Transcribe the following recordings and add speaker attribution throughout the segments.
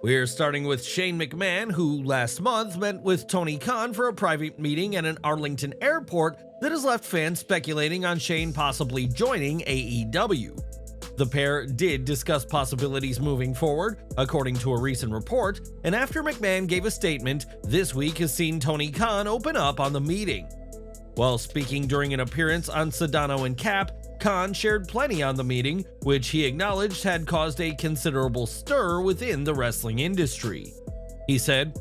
Speaker 1: We're starting with Shane McMahon, who last month met with Tony Khan for a private meeting at an Arlington airport that has left fans speculating on Shane possibly joining AEW. The pair did discuss possibilities moving forward, according to a recent report, and after McMahon gave a statement, this week has seen Tony Khan open up on the meeting. While speaking during an appearance on Sedano and Cap, Khan shared plenty on the meeting, which he acknowledged had caused a considerable stir within the wrestling industry. He said,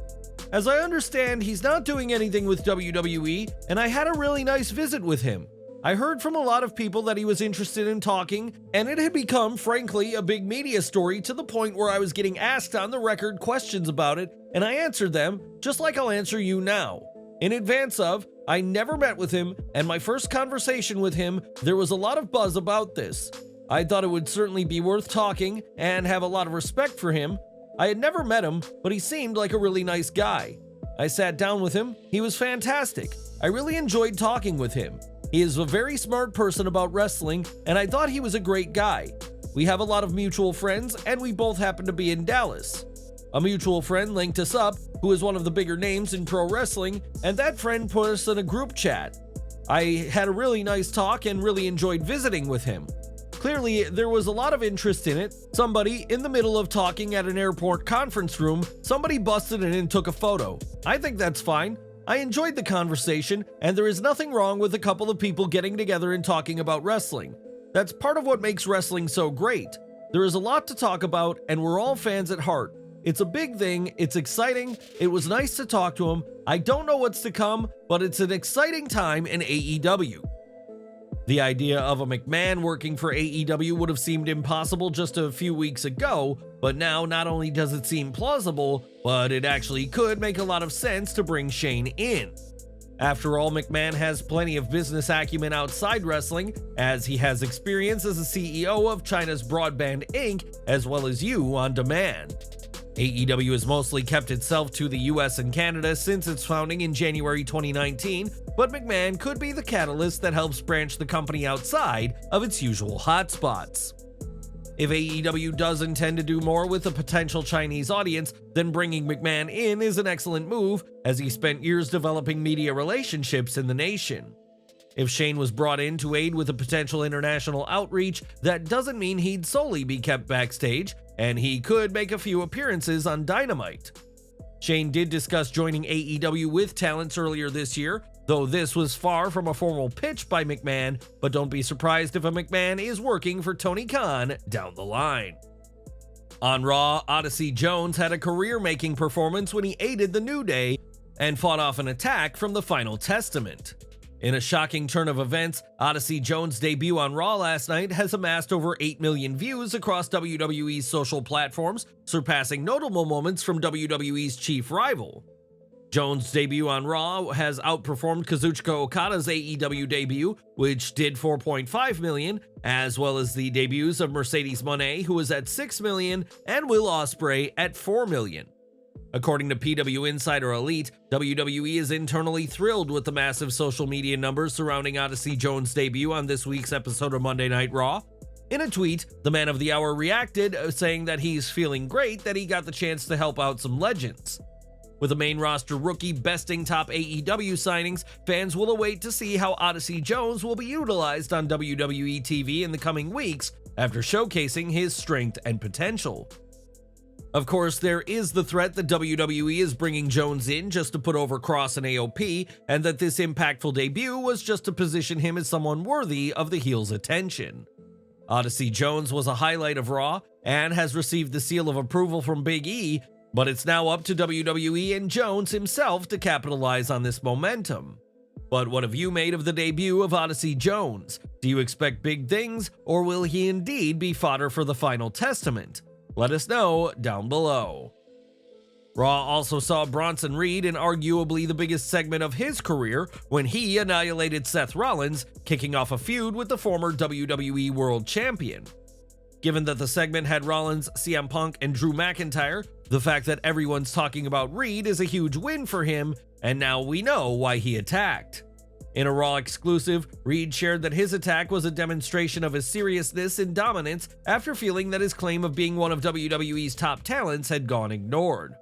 Speaker 1: "As I understand, he's not doing anything with WWE, and I had a really nice visit with him. I heard from a lot of people that he was interested in talking, and it had become, frankly, a big media story to the point where I was getting asked on the record questions about it, and I answered them, just like I'll answer you now. In advance of, I never met with him, and my first conversation with him, there was a lot of buzz about this. I thought it would certainly be worth talking and have a lot of respect for him. I had never met him, but he seemed like a really nice guy. I sat down with him, he was fantastic. I really enjoyed talking with him. He is a very smart person about wrestling, and I thought he was a great guy. We have a lot of mutual friends, and we both happen to be in Dallas. A mutual friend linked us up, who is one of the bigger names in pro wrestling, and that friend put us in a group chat. I had a really nice talk and really enjoyed visiting with him. Clearly, there was a lot of interest in it. Somebody, in the middle of talking at an airport conference room, somebody busted in and took a photo. I think that's fine. I enjoyed the conversation, and there is nothing wrong with a couple of people getting together and talking about wrestling. That's part of what makes wrestling so great. There is a lot to talk about, and we're all fans at heart. It's a big thing, it's exciting, it was nice to talk to him. I don't know what's to come, but it's an exciting time in AEW. The idea of a McMahon working for AEW would have seemed impossible just a few weeks ago, but now not only does it seem plausible, but it actually could make a lot of sense to bring Shane in. After all, McMahon has plenty of business acumen outside wrestling, as he has experience as a CEO of China's Broadband Inc., as well as You on Demand. AEW has mostly kept itself to the US and Canada since its founding in January 2019, but McMahon could be the catalyst that helps branch the company outside of its usual hotspots. If AEW does intend to do more with a potential Chinese audience, then bringing McMahon in is an excellent move, as he spent years developing media relationships in the nation. If Shane was brought in to aid with a potential international outreach, that doesn't mean he'd solely be kept backstage, and he could make a few appearances on Dynamite. Shane did discuss joining AEW with talents earlier this year, though this was far from a formal pitch by McMahon, but don't be surprised if a McMahon is working for Tony Khan down the line. On Raw, Odyssey Jones had a career-making performance when he aided the New Day and fought off an attack from the Final Testament. In a shocking turn of events, Odyssey Jones' debut on Raw last night has amassed over 8 million views across WWE's social platforms, surpassing notable moments from WWE's chief rival. Jones' debut on Raw has outperformed Kazuchika Okada's AEW debut, which did 4.5 million, as well as the debuts of Mercedes Moné, who was at 6 million, and Will Ospreay at 4 million. According to PW Insider Elite, WWE is internally thrilled with the massive social media numbers surrounding Odyssey Jones' debut on this week's episode of Monday Night Raw. In a tweet, the Man of the Hour reacted, saying that he's feeling great that he got the chance to help out some legends. With a main roster rookie besting top AEW signings, fans will await to see how Odyssey Jones will be utilized on WWE TV in the coming weeks after showcasing his strength and potential. Of course, there is the threat that WWE is bringing Jones in just to put over Cross and AOP, and that this impactful debut was just to position him as someone worthy of the heel's attention. Odyssey Jones was a highlight of Raw and has received the seal of approval from Big E, but it's now up to WWE and Jones himself to capitalize on this momentum. But what have you made of the debut of Odyssey Jones? Do you expect big things, or will he indeed be fodder for the Final Testament? Let us know down below. Raw also saw Bronson Reed in arguably the biggest segment of his career when he annihilated Seth Rollins, kicking off a feud with the former WWE World Champion. Given that the segment had Rollins, CM Punk, and Drew McIntyre, the fact that everyone's talking about Reed is a huge win for him, and now we know why he attacked. In a Raw exclusive, Reed shared that his attack was a demonstration of his seriousness and dominance after feeling that his claim of being one of WWE's top talents had gone ignored.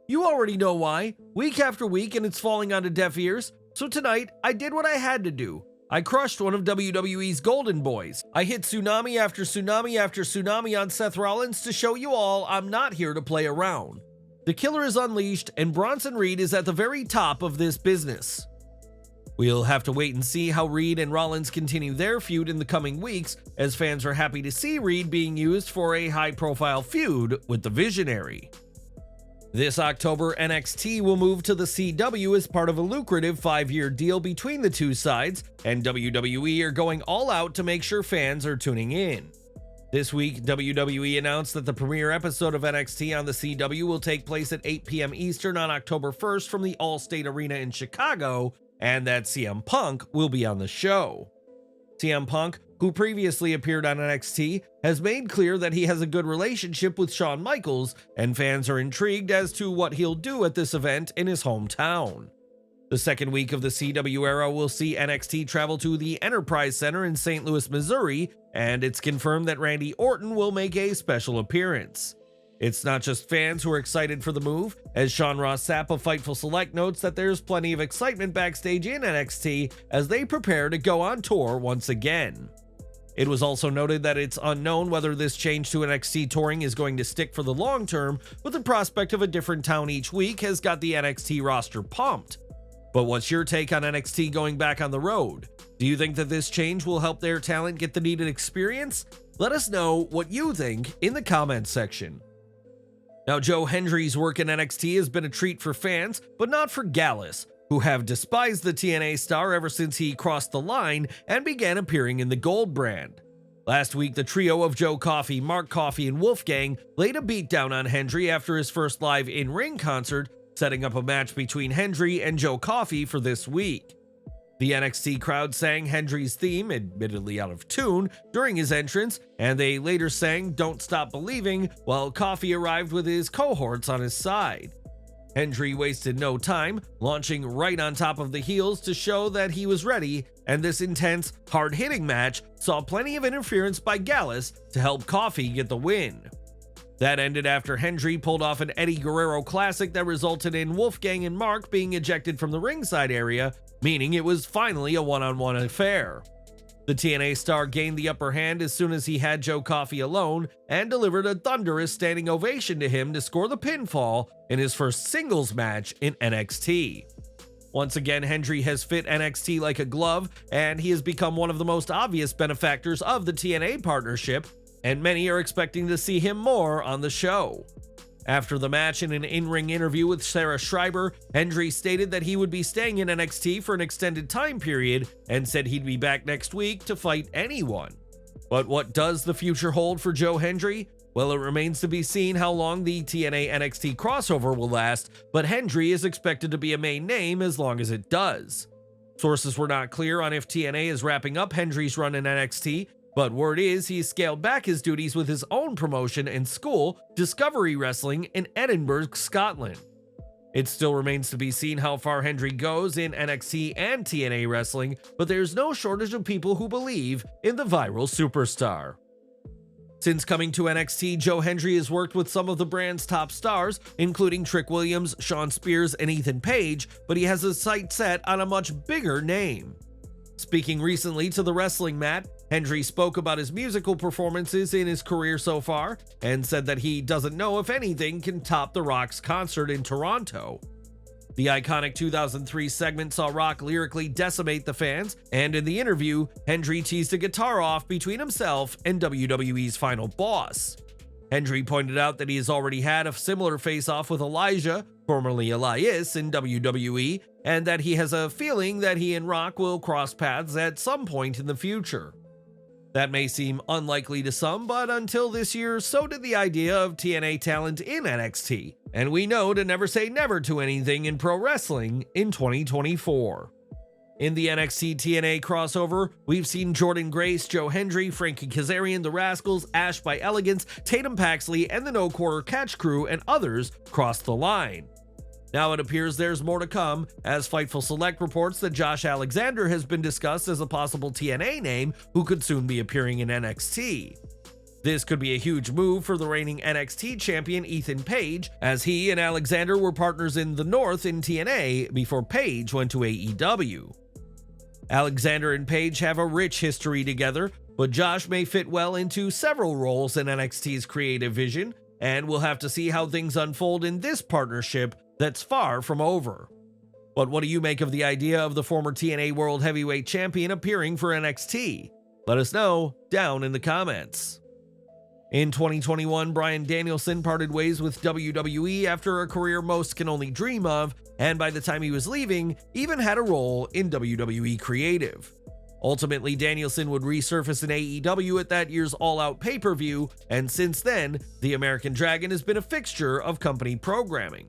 Speaker 1: You already know why, week after week, and it's falling onto deaf ears, so tonight I did what I had to do. I crushed one of WWE's golden boys. I hit tsunami after tsunami after tsunami on Seth Rollins to show you all I'm not here to play around. The killer is unleashed, and Bronson Reed is at the very top of this business. We'll have to wait and see how Reed and Rollins continue their feud in the coming weeks, as fans are happy to see Reed being used for a high-profile feud with the Visionary. This October, NXT will move to the CW as part of a lucrative 5-year deal between the two sides, and WWE are going all out to make sure fans are tuning in. This week, WWE announced that the premiere episode of NXT on the CW will take place at 8 p.m. Eastern on October 1st from the Allstate Arena in Chicago, and that CM Punk will be on the show. CM Punk, who previously appeared on NXT, has made clear that he has a good relationship with Shawn Michaels, and fans are intrigued as to what he'll do at this event in his hometown. The second week of the CW era will see NXT travel to the Enterprise Center in St. Louis, Missouri, and it's confirmed that Randy Orton will make a special appearance. It's not just fans who are excited for the move, as Sean Ross Sapp of Fightful Select notes that there's plenty of excitement backstage in NXT as they prepare to go on tour once again. It was also noted that it's unknown whether this change to NXT touring is going to stick for the long term, but the prospect of a different town each week has got the NXT roster pumped. But what's your take on NXT going back on the road? Do you think that this change will help their talent get the needed experience? Let us know what you think in the comments section. Now, Joe Hendry's work in NXT has been a treat for fans, but not for Gallus, who have despised the TNA star ever since he crossed the line and began appearing in the Gold brand. Last week, the trio of Joe Coffey, Mark Coffey, and Wolfgang laid a beatdown on Hendry after his first live in-ring concert, setting up a match between Hendry and Joe Coffey for this week. The NXT crowd sang Hendry's theme, admittedly out of tune, during his entrance, and they later sang Don't Stop Believing while Coffey arrived with his cohorts on his side. Hendry wasted no time, launching right on top of the heels to show that he was ready, and this intense, hard-hitting match saw plenty of interference by Gallus to help Coffey get the win. That ended after Hendry pulled off an Eddie Guerrero classic that resulted in Wolfgang and Mark being ejected from the ringside area, meaning it was finally a one-on-one affair. The TNA star gained the upper hand as soon as he had Joe Coffey alone and delivered a thunderous standing ovation to him to score the pinfall in his first singles match in NXT. Once again, Hendry has fit NXT like a glove, and he has become one of the most obvious benefactors of the TNA partnership, and many are expecting to see him more on the show. After the match, in an in-ring interview with Sarah Schreiber, Hendry stated that he would be staying in NXT for an extended time period and said he'd be back next week to fight anyone. But what does the future hold for Joe Hendry? Well, it remains to be seen how long the TNA NXT crossover will last, but Hendry is expected to be a main name as long as it does. Sources were not clear on if TNA is wrapping up Hendry's run in NXT, but word is he's scaled back his duties with his own promotion and school, Discovery Wrestling, in Edinburgh, Scotland. It still remains to be seen how far Hendry goes in NXT and TNA wrestling, but there's no shortage of people who believe in the viral superstar. Since coming to NXT, Joe Hendry has worked with some of the brand's top stars, including Trick Williams, Shawn Spears, and Ethan Page, but he has his sights set on a much bigger name. Speaking recently to the wrestling mat, Hendry spoke about his musical performances in his career so far and said that he doesn't know if anything can top The Rock's concert in Toronto. The iconic 2003 segment saw Rock lyrically decimate the fans, and in the interview, Hendry teased a guitar off between himself and WWE's final boss. Hendry pointed out that he has already had a similar face-off with Elijah, formerly Elias, in WWE, and that he has a feeling that he and Rock will cross paths at some point in the future. That may seem unlikely to some, but until this year, so did the idea of TNA talent in NXT, and we know to never say never to anything in pro wrestling in 2024. In the NXT TNA crossover, we've seen Jordan Grace, Joe Hendry, Frankie Kazarian, The Rascals, Ash by Elegance, Tatum Paxley, and the No Quarter Catch Crew and others cross the line. Now it appears there's more to come, as Fightful Select reports that Josh Alexander has been discussed as a possible TNA name who could soon be appearing in NXT. This could be a huge move for the reigning NXT champion Ethan Page, as he and Alexander were partners in the North in TNA before Page went to AEW. Alexander and Page have a rich history together, but Josh may fit well into several roles in NXT's creative vision, and we'll have to see how things unfold in this partnership that's far from over. But what do you make of the idea of the former TNA World Heavyweight Champion appearing for NXT? Let us know down in the comments. In 2021, Bryan Danielson parted ways with WWE after a career most can only dream of, and by the time he was leaving, even had a role in WWE Creative. Ultimately, Danielson would resurface in AEW at that year's All Out pay-per-view, and since then, the American Dragon has been a fixture of company programming.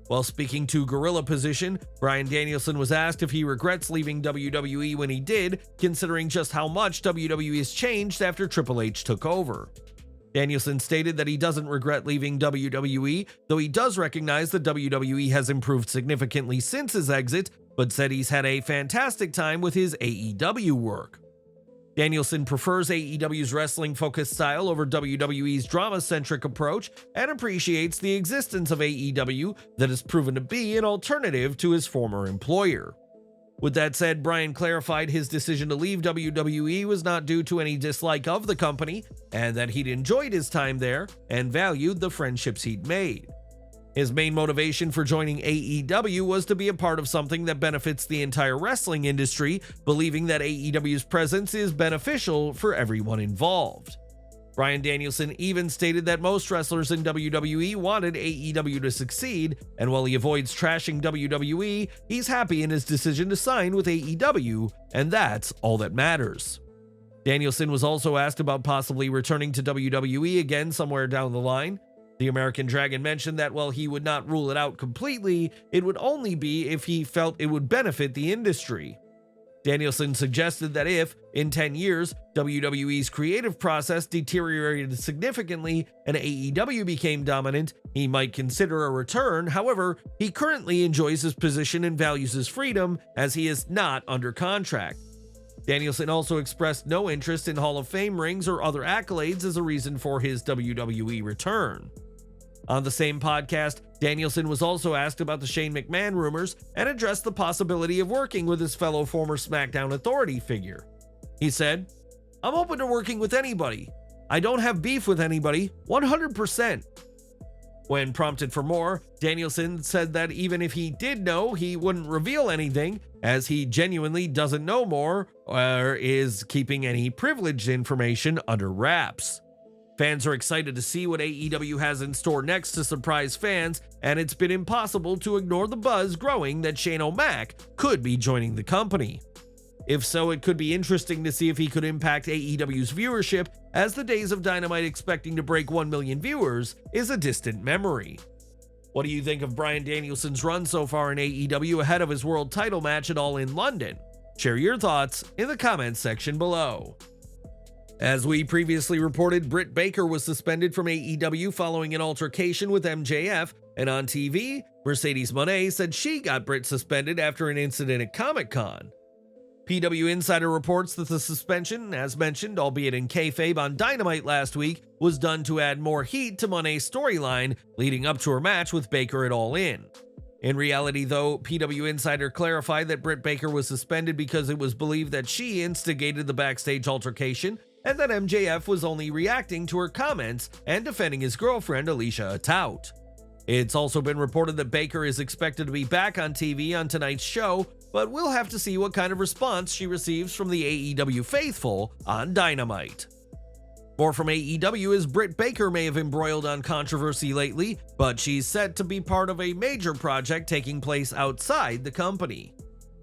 Speaker 1: While speaking to Gorilla Position, Bryan Danielson was asked if he regrets leaving WWE when he did, considering just how much WWE has changed after Triple H took over. Danielson stated that he doesn't regret leaving WWE, though he does recognize that WWE has improved significantly since his exit, but said he's had a fantastic time with his AEW work. Danielson prefers AEW's wrestling-focused style over WWE's drama-centric approach and appreciates the existence of AEW that has proven to be an alternative to his former employer. With that said, Bryan clarified his decision to leave WWE was not due to any dislike of the company, and that he'd enjoyed his time there and valued the friendships he'd made. His main motivation for joining AEW was to be a part of something that benefits the entire wrestling industry, believing that AEW's presence is beneficial for everyone involved. Bryan Danielson even stated that most wrestlers in WWE wanted AEW to succeed, and while he avoids trashing WWE, he's happy in his decision to sign with AEW, and that's all that matters. Danielson was also asked about possibly returning to WWE again somewhere down the line. The American Dragon mentioned that while he would not rule it out completely, it would only be if he felt it would benefit the industry. Danielson suggested that if, in 10 years, WWE's creative process deteriorated significantly and AEW became dominant, he might consider a return. However, he currently enjoys his position and values his freedom, as he is not under contract. Danielson also expressed no interest in Hall of Fame rings or other accolades as a reason for his WWE return. On the same podcast, Danielson was also asked about the Shane McMahon rumors and addressed the possibility of working with his fellow former SmackDown Authority figure. He said, "I'm open to working with anybody. I don't have beef with anybody, 100%. When prompted for more, Danielson said that even if he did know, he wouldn't reveal anything, as he genuinely doesn't know more or is keeping any privileged information under wraps. Fans are excited to see what AEW has in store next to surprise fans, and it's been impossible to ignore the buzz growing that Shane O'Mac could be joining the company. If so, it could be interesting to see if he could impact AEW's viewership, as the days of Dynamite expecting to break 1 million viewers is a distant memory." What do you think of Bryan Danielson's run so far in AEW ahead of his world title match at All In London? Share your thoughts in the comments section below. As we previously reported, Britt Baker was suspended from AEW following an altercation with MJF, and on TV, Mercedes Moné said she got Britt suspended after an incident at Comic-Con. PW Insider reports that the suspension, as mentioned, albeit in kayfabe on Dynamite last week, was done to add more heat to Moné's storyline leading up to her match with Baker at All In. In reality, though, PW Insider clarified that Britt Baker was suspended because it was believed that she instigated the backstage altercation, and that MJF was only reacting to her comments and defending his girlfriend Alicia Atout. It's also been reported that Baker is expected to be back on TV on tonight's show, but we'll have to see what kind of response she receives from the AEW faithful on Dynamite. More from AEW is Britt Baker may have embroiled on controversy lately, but she's set to be part of a major project taking place outside the company.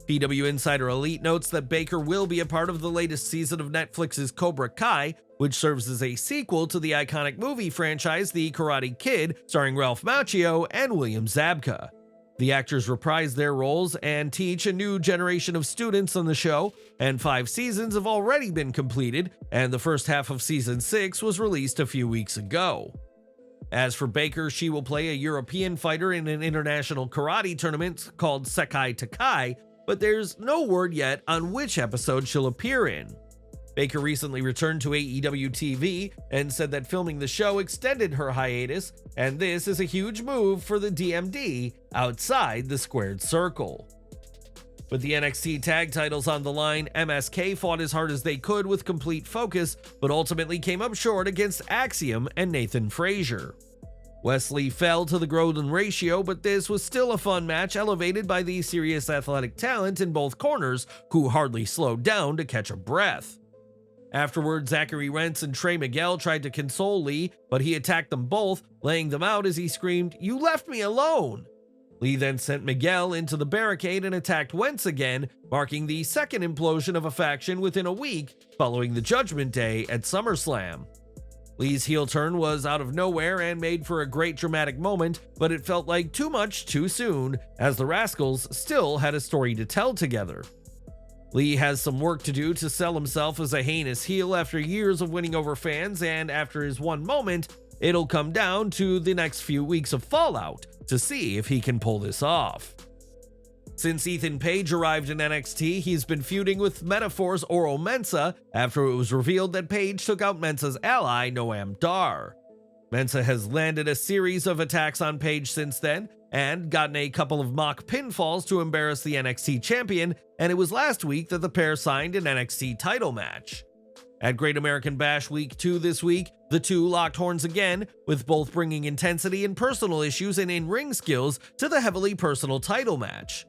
Speaker 1: PW Insider Elite notes that Baker will be a part of the latest season of Netflix's Cobra Kai, which serves as a sequel to the iconic movie franchise The Karate Kid, starring Ralph Macchio and William Zabka. The actors reprise their roles and teach a new generation of students on the show, and 5 seasons have already been completed, and the first half of Season 6 was released a few weeks ago. As for Baker, she will play a European fighter in an international karate tournament called Sekai Takai, but there's no word yet on which episode she'll appear in. Baker recently returned to AEW TV and said that filming the show extended her hiatus, and this is a huge move for the DMD outside the squared circle. With the NXT tag titles on the line, MSK fought as hard as they could with complete focus, but ultimately came up short against Axiom and Nathan Frazer. Wesley fell to the Golden Ratio, but this was still a fun match elevated by the serious athletic talent in both corners, who hardly slowed down to catch a breath. Afterward, Zachary Wentz and Trey Miguel tried to console Lee, but he attacked them both, laying them out as he screamed, "You left me alone!" Lee then sent Miguel into the barricade and attacked Wentz again, marking the second implosion of a faction within a week following the Judgment Day at SummerSlam. Lee's heel turn was out of nowhere and made for a great dramatic moment, but it felt like too much too soon, as the Rascals still had a story to tell together. Lee has some work to do to sell himself as a heinous heel after years of winning over fans, and after his one moment, it'll come down to the next few weeks of fallout to see if he can pull this off. Since Ethan Page arrived in NXT, he's been feuding with Metaphor's Oro Mensah after it was revealed that Page took out Mensah's ally, Noam Dar. Mensah has landed a series of attacks on Page since then, and gotten a couple of mock pinfalls to embarrass the NXT champion, and it was last week that the pair signed an NXT title match. At Great American Bash Week 2 this week, the two locked horns again, with both bringing intensity and personal issues and in-ring skills to the heavily personal title match.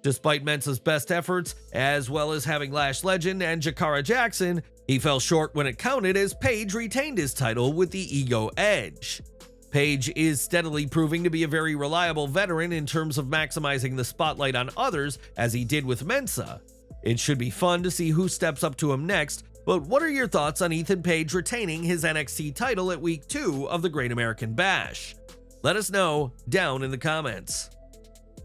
Speaker 1: Despite Mensah's best efforts, as well as having Lash Legend and Jakara Jackson, he fell short when it counted as Page retained his title with the ego edge. Page is steadily proving to be a very reliable veteran in terms of maximizing the spotlight on others, as he did with Mensah. It should be fun to see who steps up to him next, but what are your thoughts on Ethan Page retaining his NXT title at Week 2 of the Great American Bash? Let us know down in the comments.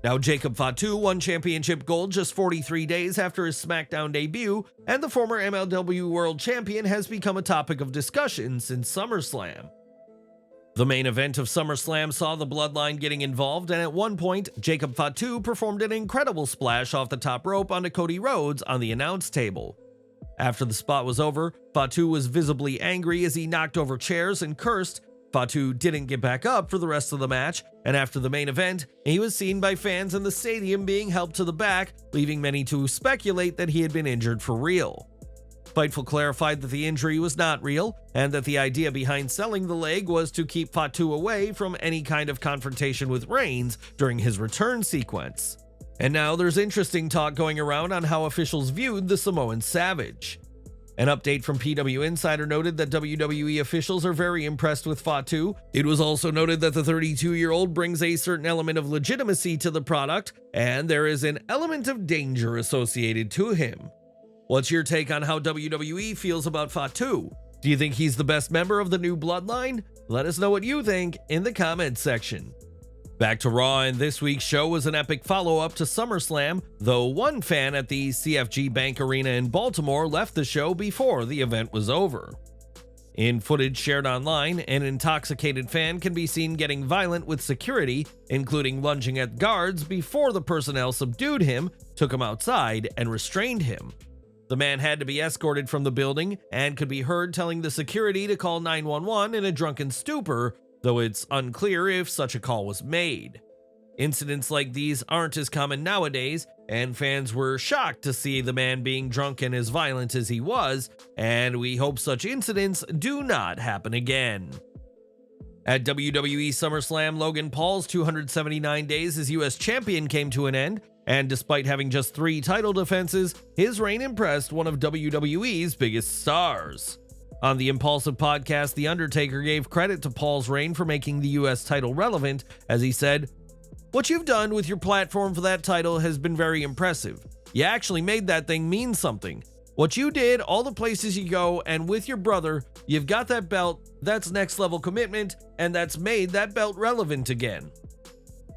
Speaker 1: Now, Jacob Fatu won championship gold just 43 days after his SmackDown debut, and the former MLW World Champion has become a topic of discussion since SummerSlam. The main event of SummerSlam saw the Bloodline getting involved, and at one point, Jacob Fatu performed an incredible splash off the top rope onto Cody Rhodes on the announce table. After the spot was over, Fatu was visibly angry as he knocked over chairs and cursed. Fatu didn't get back up for the rest of the match, and after the main event, he was seen by fans in the stadium being helped to the back, leaving many to speculate that he had been injured for real. Fightful clarified that the injury was not real, and that the idea behind selling the leg was to keep Fatu away from any kind of confrontation with Reigns during his return sequence. And now there's interesting talk going around on how officials viewed the Samoan Savage. An update from PW Insider noted that WWE officials are very impressed with Fatu. It was also noted that the 32-year-old brings a certain element of legitimacy to the product, and there is an element of danger associated to him. What's your take on how WWE feels about Fatu? Do you think he's the best member of the new Bloodline? Let us know what you think in the comments section. Back to Raw, and this week's show was an epic follow-up to SummerSlam, though one fan at the CFG Bank Arena in Baltimore left the show before the event was over. In footage shared online, an intoxicated fan can be seen getting violent with security, including lunging at guards before the personnel subdued him, took him outside, and restrained him. The man had to be escorted from the building and could be heard telling the security to call 911 in a drunken stupor, though it's unclear if such a call was made. Incidents like these aren't as common nowadays, and fans were shocked to see the man being drunk and as violent as he was, and we hope such incidents do not happen again. At WWE SummerSlam, Logan Paul's 279 days as US champion came to an end, and despite having just 3 title defenses, his reign impressed one of WWE's biggest stars. On the Impulsive podcast, The Undertaker gave credit to Paul's reign for making the US title relevant, as he said, "What you've done with your platform for that title has been very impressive. You actually made that thing mean something. What you did, all the places you go, and with your brother, you've got that belt, that's next level commitment, and that's made that belt relevant again."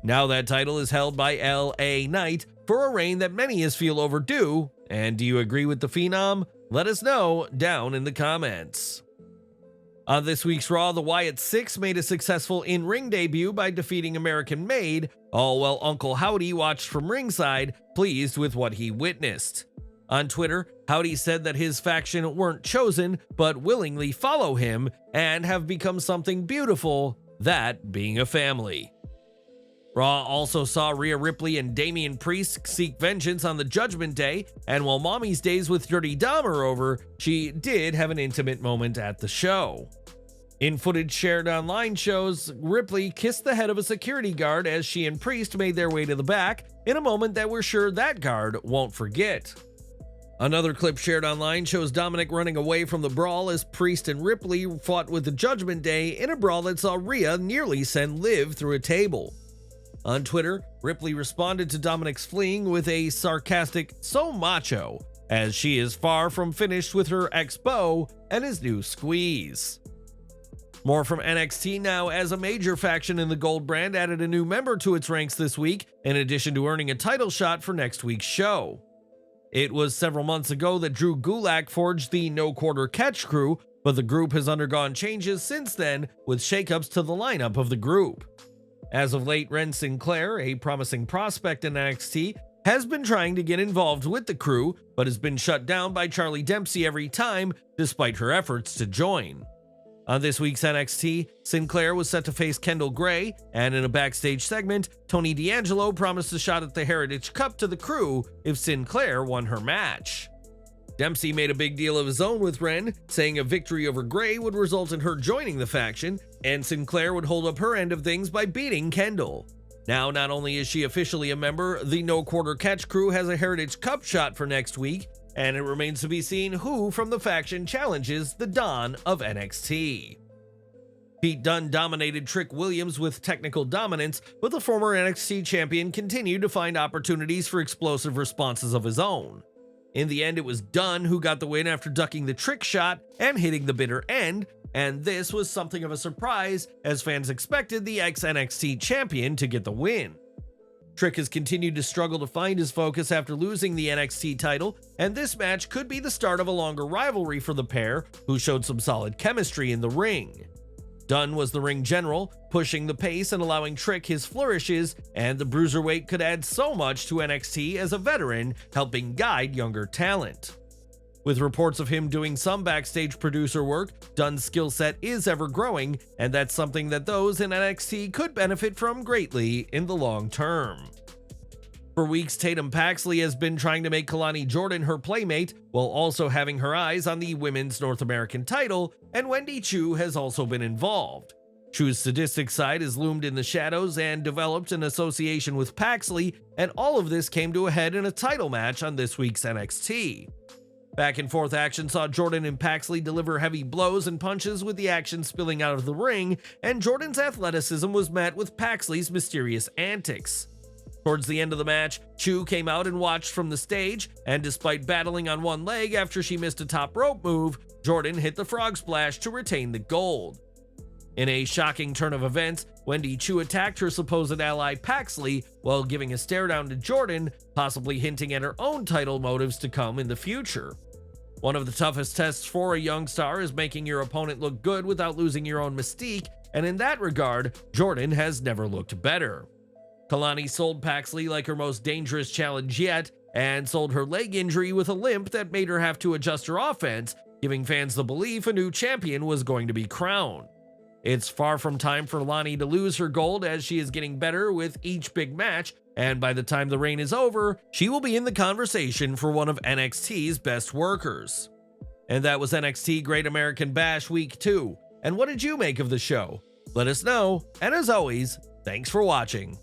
Speaker 1: Now that title is held by LA Knight for a reign that many feel overdue, and do you agree with the Phenom? Let us know down in the comments. On this week's Raw, the Wyatt Six made a successful in-ring debut by defeating American Made, all while Uncle Howdy watched from ringside, pleased with what he witnessed. On Twitter, Howdy said that his faction weren't chosen, but willingly follow him and have become something beautiful, that being a family. Raw also saw Rhea Ripley and Damian Priest seek vengeance on the Judgment Day, and while Mommy's days with Dirty Dom are over, she did have an intimate moment at the show. In footage shared online shows, Ripley kissed the head of a security guard as she and Priest made their way to the back, in a moment that we're sure that guard won't forget. Another clip shared online shows Dominik running away from the brawl as Priest and Ripley fought with the Judgment Day in a brawl that saw Rhea nearly send Liv through a table. On Twitter, Ripley responded to Dominik's fleeing with a sarcastic "so macho," as she is far from finished with her ex-beau and his new squeeze. More from NXT now, as a major faction in the Gold brand added a new member to its ranks this week, in addition to earning a title shot for next week's show. It was several months ago that Drew Gulak forged the No Quarter Catch crew, but the group has undergone changes since then, with shakeups to the lineup of the group. As of late, Ren Sinclair, a promising prospect in NXT, has been trying to get involved with the crew, but has been shut down by Charlie Dempsey every time, despite her efforts to join. On this week's NXT, Sinclair was set to face Kendall Gray, and in a backstage segment, Tony D'Angelo promised a shot at the Heritage Cup to the crew if Sinclair won her match. Dempsey made a big deal of his own with Ren, saying a victory over Gray would result in her joining the faction, and Sinclair would hold up her end of things by beating Kendall. Now, not only is she officially a member, the No Quarter Catch crew has a Heritage Cup shot for next week, and it remains to be seen who from the faction challenges the Don of NXT. Pete Dunne dominated Trick Williams with technical dominance, but the former NXT champion continued to find opportunities for explosive responses of his own. In the end, it was Dunne who got the win after ducking the trick shot and hitting the bitter end, and this was something of a surprise as fans expected the ex-NXT champion to get the win. Trick has continued to struggle to find his focus after losing the NXT title, and this match could be the start of a longer rivalry for the pair, who showed some solid chemistry in the ring. Dunne was the ring general, pushing the pace and allowing Trick his flourishes, and the Bruiserweight could add so much to NXT as a veteran, helping guide younger talent. With reports of him doing some backstage producer work, Dunne's skill set is ever growing, and that's something that those in NXT could benefit from greatly in the long term. For weeks, Tatum Paxley has been trying to make Kalani Jordan her playmate, while also having her eyes on the Women's North American title, and Wendy Choo has also been involved. Choo's sadistic side has loomed in the shadows and developed in association with Paxley, and all of this came to a head in a title match on this week's NXT. Back and forth action saw Jordan and Paxley deliver heavy blows and punches with the action spilling out of the ring, and Jordan's athleticism was met with Paxley's mysterious antics. Towards the end of the match, Choo came out and watched from the stage, and despite battling on one leg after she missed a top rope move, Jordan hit the frog splash to retain the gold. In a shocking turn of events, Wendy Choo attacked her supposed ally Paxley while giving a stare down to Jordan, possibly hinting at her own title motives to come in the future. One of the toughest tests for a young star is making your opponent look good without losing your own mystique, and in that regard, Jordan has never looked better. Kalani sold Paxley like her most dangerous challenge yet, and sold her leg injury with a limp that made her have to adjust her offense, giving fans the belief a new champion was going to be crowned. It's far from time for Lani to lose her gold, as she is getting better with each big match, and by the time the reign is over, she will be in the conversation for one of NXT's best workers. And that was NXT Great American Bash Week 2. And what did you make of the show? Let us know, and as always, thanks for watching.